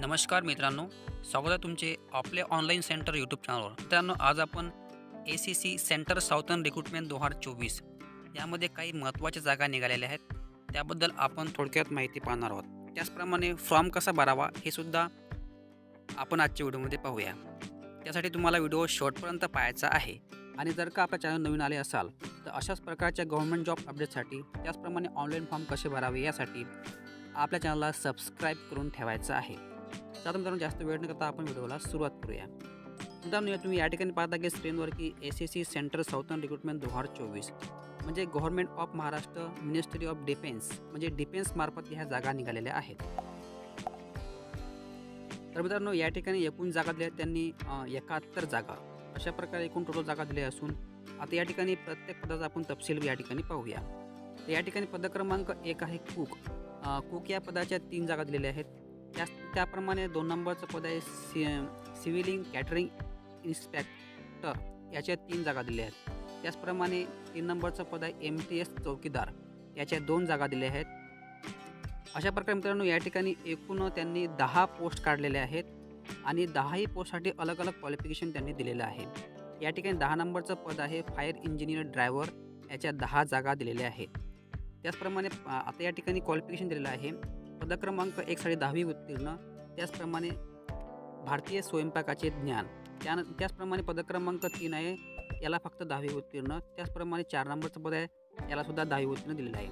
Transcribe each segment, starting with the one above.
नमस्कार मित्रांनो, स्वागत आहे तुमचे आपले ऑनलाईन सेंटर यूट्यूब चॅनलवर. मित्रांनो, आज आपण ACC सेंटर साऊथर्न रिक्रुटमेंट 2024 यामध्ये काही महत्त्वाच्या जागा निघालेल्या आहेत. त्याबद्दल आपण थोडक्यात माहिती पाहणार आहोत. त्याचप्रमाणे फॉर्म कसा भरावा हे सुद्धा आपण आजच्या व्हिडिओमध्ये पाहूया. त्यासाठी तुम्हाला व्हिडिओ शेवटपर्यंत पाहायचा आहे. आणि जर का आपल्या चॅनल नवीन आले असाल तर अशाच प्रकारच्या गव्हर्नमेंट जॉब अपडेटसाठी, त्याचप्रमाणे ऑनलाईन फॉर्म कसे भरावे यासाठी आपल्या चॅनलला सबस्क्राईब करून ठेवायचं आहे. तर मित्रांनो, जास्त वेळ न करता आपण व्हिडिओला सुरुवात करूया. मित्रांनो, तुम्ही या ठिकाणी पाहता की स्क्रीनवर की ACC सेंटर साऊथर्न रिक्रुटमेंट 2024 म्हणजे government of Maharashtra ministry of defence म्हणजे डिफेन्स मार्फत ह्या जागा निघालेल्या आहेत. तर मित्रांनो, या ठिकाणी एकूण जागा दिल्या त्यांनी 71 जागा, अशा प्रकारे एकूण टोटल जागा दिल्या असून आता या ठिकाणी प्रत्येक पदाचा आपण तपशील या ठिकाणी पाहूया. तर या ठिकाणी पद क्रमांक 1 आहे कुक या पदाच्या 3 जागा दिलेल्या आहेत. त्याप्रमाणे 2 नंबरचं पद आहे सिव्हिलिंग कॅटरिंग इन्स्पेक्टर, याच्या 3 जागा दिल्या आहेत. त्याचप्रमाणे 3 नंबरचं पद आहे MTS चौकीदार, याच्या 2 जागा दिल्या आहेत. अशा प्रकारे मित्रांनो, या ठिकाणी एकूण त्यांनी 10 पोस्ट काढलेल्या आहेत आणि 10ही पोस्टसाठी अलग अलग क्वालिफिकेशन त्यांनी दिलेलं आहे. या ठिकाणी 10 नंबरचं पद आहे फायर इंजिनियर ड्रायव्हर, याच्या 10 जागा दिलेल्या आहेत. त्याचप्रमाणे आता या ठिकाणी क्वालिफिकेशन दिलेलं आहे पद क्रमांक 1 साठी 10वी उत्तीर्ण, त्याचप्रमाणे भारतीय स्वयंपाकाचे ज्ञान. त्याचप्रमाणे पद क्रमांक 3 आहे, याला फक्त 10वी उत्तीर्ण. त्याचप्रमाणे 4 नंबरचं पद आहे, यालासुद्धा 10वी उत्तीर्ण दिलेलं आहे.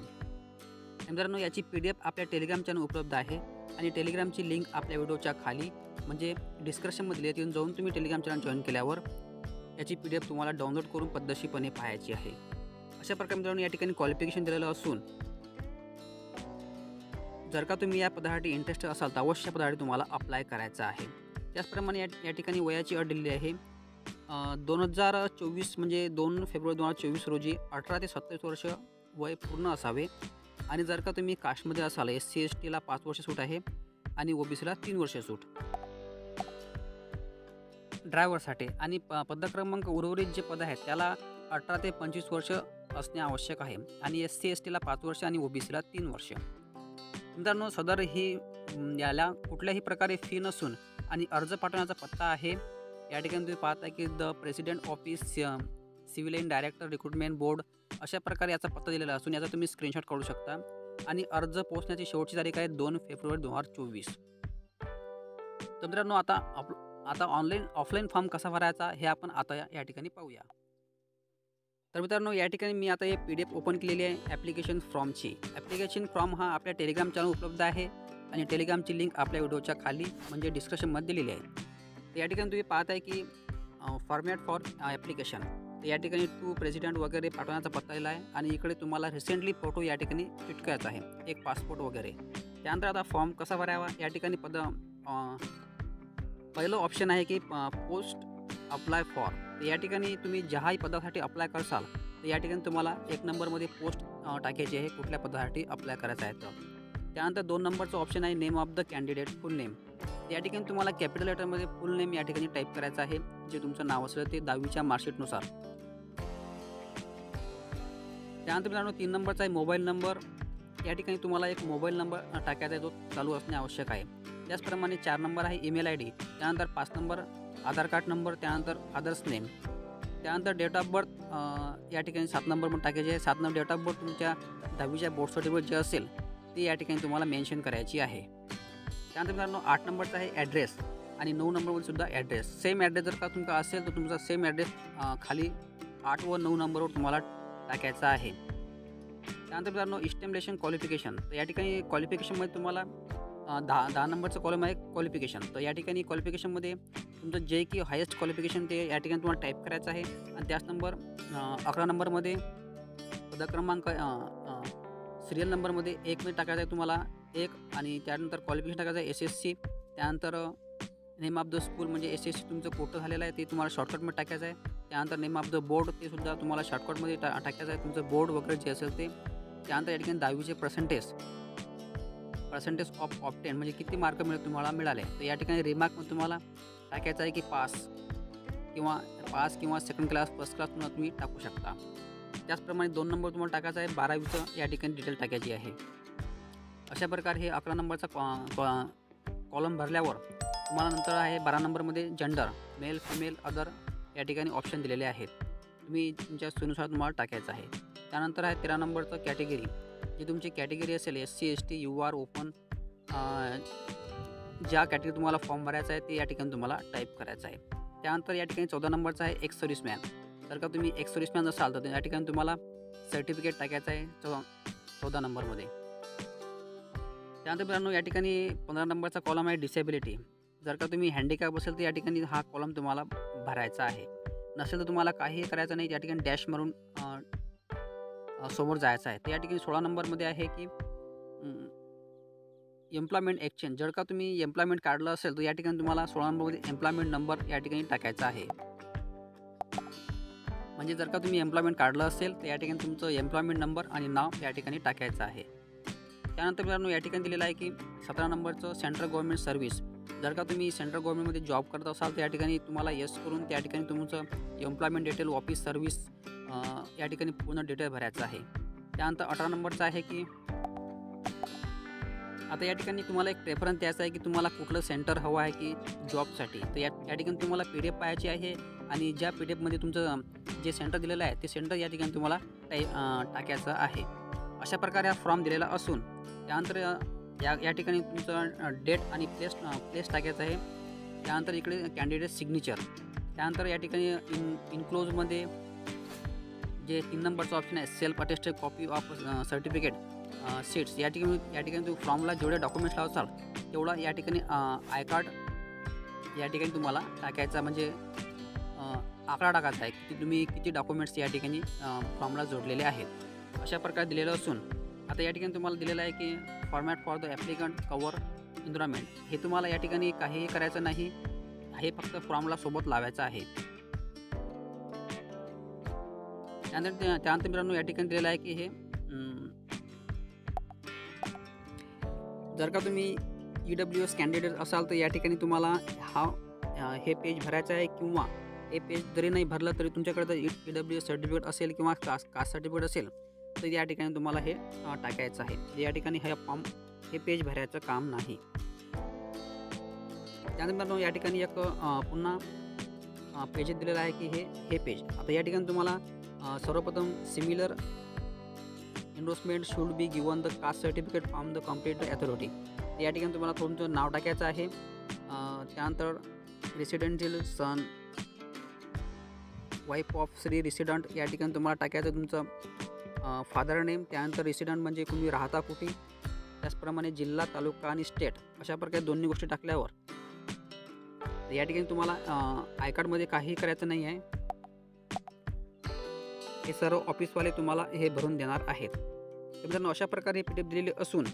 मित्रांनो, याची PDF आपल्या टेलिग्राम चॅनल उपलब्ध आहे आणि टेलिग्रामची लिंक आपल्या व्हिडिओच्या खाली म्हणजे डिस्क्रिप्शनमध्ये दिली आहे. तिथून जाऊन तुम्ही टेलिग्राम चॅनल जॉईन केल्यावर याची PDF तुम्हाला डाउनलोड करून पद्धतशीरपणे पाहायची आहे. अशा प्रकारे मित्रांनो, या ठिकाणी क्वालिफिकेशन दिलेलं असून जर का तुम्ही या पदासाठी इंटरेस्टेड असाल तर अवश्य पदासाठी तुम्हाला अप्लाय करायचं आहे. त्याचप्रमाणे या ठिकाणी वयाची अट दिलेली आहे 2024 म्हणजे 2 फेब्रुवारी 2024 रोजी 18 ते 27 वर्ष वय पूर्ण असावे. आणि जर का तुम्ही कास्टमध्ये असाल SC STला 5 वर्ष सूट आहे आणि OBCला 3 वर्ष सूट ड्रायव्हरसाठी. आणि पद क्रमांक उर्वरित जे पद आहेत त्याला 18 ते 25 वर्ष असणे आवश्यक आहे आणि SC STला 5 वर्ष आणि OBCला 3 वर्ष. मित्रांनो, सदर ही याला कुठल्याही प्रकारे फी नसून आणि अर्ज पाठवण्याचा पत्ता आहे या ठिकाणी तुम्ही पाहता की the president office civilian director recruitment board, अशा प्रकारे याचा पत्ता दिलेला असून याचा तुम्ही स्क्रीनशॉट काढू शकता. आणि अर्ज पोहोचण्याची शेवटची तारीख आहे 2 फेब्रुवारी 2024. तर मित्रांनो, आता ऑफलाईन फॉर्म कसा भरायचा हे आपण आता या ठिकाणी पाहूया. तर मित्रांनो, या ठिकाणी मी आता हे PDF ओपन केलेली आहे ॲप्लिकेशन फॉर्मची. ॲप्लिकेशन फॉर्म हा आपल्या टेलिग्राम चॅनल उपलब्ध आहे आणि टेलिग्रामची लिंक आपल्या व्हिडिओच्या खाली म्हणजे डिस्क्रिप्शनमध्ये दिलेली आहे. तर या ठिकाणी तुम्ही पाहत आहे की फॉर्मॅट फॉर ॲप्लिकेशन. तर या ठिकाणी टू प्रेसिडेंट वगैरे पाठवण्याचा पत्ता दिला आहे आणि इकडे तुम्हाला रिसेंटली फोटो या ठिकाणी चिटकायचा आहे, एक पासपोर्ट वगैरे. त्यानंतर आता फॉर्म कसा भरावा या ठिकाणी पहिलं ऑप्शन आहे की पोस्ट अप्लाय फॉर. तर या ठिकाणी तुम्ही ज्याही पदासाठी अप्लाय करसाल तर या ठिकाणी तुम्हाला 1 नंबरमध्ये पोस्ट टाकायची आहे, कुठल्या पदासाठी अप्लाय करायचं आहे तर. त्यानंतर 2 नंबरचं ऑप्शन आहे name of the candidate full name. या ठिकाणी तुम्हाला कॅपिटल लेटरमध्ये फुल नेम या ठिकाणी टाईप करायचं आहे, जे तुमचं नाव असेल ते 10वीच्या मार्कशीटनुसार. त्यानंतर मित्रांनो 3 नंबरचा आहे मोबाईल नंबर. या ठिकाणी तुम्हाला एक मोबाईल नंबर टाकायचा आहे, जो चालू असणे आवश्यक आहे. त्याचप्रमाणे 4 नंबर आहे ईमेल ID. त्यानंतर 5 नंबर आधार कार्ड नंबर. त्यानंतर फादर्स नेम. त्यानंतर डेट ऑफ बर्थ या ठिकाणी 7 नंबर म्हणून टाकायचे आहे. 7 नंबर डेट ऑफ बर्थ तुमच्या 10वीच्या बोर्ड सर्टिफिकेट जे असेल ते या ठिकाणी तुम्हाला मेन्शन करायची आहे. त्यानंतर मित्रांनो 8 नंबरचा आहे ॲड्रेस आणि 9 नंबरमध्ये सुद्धा ॲड्रेस. सेम ॲड्रेस जर का तुमचा असेल तर तुमचा सेम ॲड्रेस खाली 8 व 9 नंबरवर तुम्हाला टाकायचा आहे. त्यानंतर मित्रांनो इस्टिमेशन क्वालिफिकेशन. तर या ठिकाणी क्वालिफिकेशनमध्ये तुम्हाला 10 नंबरचं कॉलम आहे क्वालिफिकेशन. तर या ठिकाणी क्वालिफिकेशनमध्ये तुमचं जे की हायेस्ट क्वालिफिकेशन ते या ठिकाणी तुम्हाला टाईप करायचं आहे. आणि त्याच नंबर 11 नंबरमध्ये पद क्रमांक सिरियल नंबरमध्ये 1 मध्ये टाकायचं आहे तुम्हाला 1. आणि त्यानंतर क्वालिफिकेशन टाकायचं आहे SSC. त्यानंतर नेम ऑफ द स्कूल म्हणजे SSC तुमचं कोर्स झालेलं आहे ते तुम्हाला शॉर्टकटमध्ये टाकायचं आहे. त्यानंतर नेम ऑफ द बोर्ड ते सुद्धा तुम्हाला शॉर्टकटमध्ये टाकायचं आहे, तुमचं बोर्ड वगैरे जे असेल ते. त्यानंतर या ठिकाणी 10वीचे पर्सेंटेज ऑफ ऑप्टेन म्हणजे किती मार्क तुम्हाला मिळाले. तर या ठिकाणी रिमार्कमध्ये तुम्हाला टाकायचं आहे की पास किंवा सेकंड क्लास फर्स्ट क्लास तुम्ही टाकू शकता. त्याचप्रमाणे 2 नंबर तुम्हाला टाकायचा आहे 12वीचं या ठिकाणी डिटेल टाकायची आहे. अशा प्रकारे हे 11 नंबरचा कॉलम भरल्यावर तुम्हाला नंतर आहे 12 नंबरमध्ये जेंडर, मेल, फिमेल, अदर या ठिकाणी ऑप्शन दिलेले आहेत. तुम्ही तुमच्या सोयीनुसार तुम्हाला टाकायचं आहे. त्यानंतर आहे 13 नंबरचं कॅटेगरी. जी तुमची कॅटेगरी असेल SC, ST, UR, ओपन, ज्या कॅटेगरी तुम्हाला फॉर्म भरायचा आहे ते या ठिकाणी तुम्हाला टाईप करायचं आहे. त्यानंतर या ठिकाणी 14 नंबरचा आहे एक्स सर्व्हिसमॅन. जर का तुम्ही एक्स सर्व्हिसमॅन असाल तर या ठिकाणी तुम्हाला सर्टिफिकेट टाकायचं आहे 14 नंबरमध्ये. त्यानंतर मित्रांनो या ठिकाणी 15 नंबरचा कॉलम आहे डिसेबिलिटी. जर का तुम्ही हँडिकॅप असेल तर या ठिकाणी हा कॉलम तुम्हाला भरायचा आहे. नसेल तर तुम्हाला काहीही करायचं नाही, या ठिकाणी डॅश मारून समोर जायचं आहे. तर या ठिकाणी 16 नंबरमध्ये आहे की एम्प्लॉयमेंट एक्सचेंज. जर का तुम्ही एम्प्लॉयमेंट काढलं असेल तर या ठिकाणी तुम्हाला 16 नंबरमध्ये एम्प्लॉयमेंट नंबर या ठिकाणी टाकायचा आहे. म्हणजे जर का तुम्ही एम्प्लॉयमेंट काढलं असेल तर या ठिकाणी तुमचं एम्प्लॉयमेंट नंबर आणि नाव या ठिकाणी टाकायचं आहे. त्यानंतर मित्रांनो या ठिकाणी दिलेलं आहे की 17 नंबरचं सेंट्रल गव्हर्नमेंट सर्व्हिस. जर का तुम्ही सेंट्रल गव्हर्नमेंटमध्ये जॉब करत असाल तर या ठिकाणी तुम्हाला येस करून त्या ठिकाणी तुमचं एम्प्लॉयमेंट डिटेल, ऑफिस सर्व्हिस या ठिकाणी पूर्ण डिटेल भरायचं आहे. त्यानंतर 18 नंबरचं आहे की आता या ठिकाणी तुम्हाला एक प्रेफरन्स द्यायचा आहे की तुम्हाला कुठलं सेंटर हवं आहे की जॉबसाठी. तर या ठिकाणी तुम्हाला PDF पाहायची आहे आणि ज्या PDFमध्ये तुमचं जे सेंटर दिलेलं आहे ते सेंटर या ठिकाणी तुम्हाला टाकायचं आहे. अशा प्रकारे हा फॉर्म दिलेला असून त्यानंतर या ठिकाणी तुमचं डेट आणि प्लेस टाकायचं आहे. त्यानंतर इकडे कॅन्डिडेट सिग्नेचर. त्यानंतर या ठिकाणी इनक्लोजमध्ये जे 3 नंबरचं ऑप्शन आहे self attested copy of certificate seats. या ठिकाणी तुम्ही फॉर्मला जेवढे डॉक्युमेंट्स लावसाल तेवढा या ठिकाणी आय कार्ड या ठिकाणी तुम्हाला टाकायचा, म्हणजे आकडा टाकायचा आहे की तुम्ही किती डॉक्युमेंट्स या ठिकाणी फॉर्मला जोडलेले आहेत. अशा प्रकारे दिलेलं असून आता या ठिकाणी तुम्हाला दिलेलं आहे की format for the applicant cover environment. हे तुम्हाला या ठिकाणी काहीही करायचं नाही, हे फक्त फॉर्मला सोबत लावायचं आहे. त्यानंतर मित्रांनो या ठिकाणी दिलेलं आहे की हे जर का तुम्ही EWS कॅन्डिडेट असाल तर या ठिकाणी तुम्हाला हे पेज भरायचं आहे, किंवा हे पेज जरी नाही भरलं तरी तुमच्याकडे जर EWS सर्टिफिकेट असेल किंवा कास्ट सर्टिफिकेट असेल तर या ठिकाणी तुम्हाला हे टाकायचं आहे. या ठिकाणी हे पेज भरायचं काम नाही. त्यानंतर या ठिकाणी एक पुन्हा पेज दिलेलं आहे की हे पेज. आता या ठिकाणी तुम्हाला सर्वप्रथम similar endorsement should be given the caste certificate from the competent authority. या ठिकाणी तुम्हाला तुमचं नाव टाकायचं आहे. त्यानंतर residential son, wife of Shri resident या ठिकाणी तुम्हाला टाकायचं तुमचं फादर नेम. त्यानंतर रेसिडेंट म्हणजे तुम्ही राहता कुठे, त्याचप्रमाणे जिल्हा, तालुका आणि स्टेट. अशा प्रकारे दोन्ही गोष्टी टाकल्यावर या ठिकाणी तुम्हाला आय कार्डमध्ये काहीही करायचं नाही आहे. हे सर्व ऑफिसवाले तुम्हाला हे भरून देणार आहेत. तर मित्रांनो अशा प्रकारे PDF दिलेली असून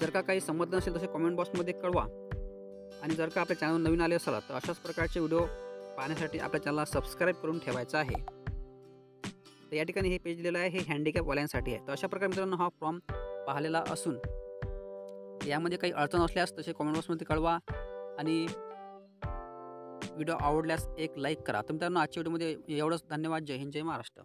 जर का काही समजत नसेल तसे कमेंट बॉक्समध्ये कळवा. आणि जर का आपल्या चॅनल नवीन आले असाल तर अशाच प्रकारचे व्हिडिओ पाहण्यासाठी आपल्या चॅनलला सबस्क्राईब करून ठेवायचं आहे. तर या ठिकाणी हे पेज दिलेलं आहे, हे हँडिकॅपवाल्यांसाठी आहे. तर अशा प्रकारे मित्रांनो हा फॉर्म पाहिलेला असून यामध्ये काही अडचण असल्यास तसे कमेंट बॉक्समध्ये कळवा आणि व्हिडिओ आवडल्यास एक लाईक करा. तर मित्रांनो आजच्या व्हिडिओमध्ये एवढंच. धन्यवाद. जय हिंद, जय महाराष्ट्र.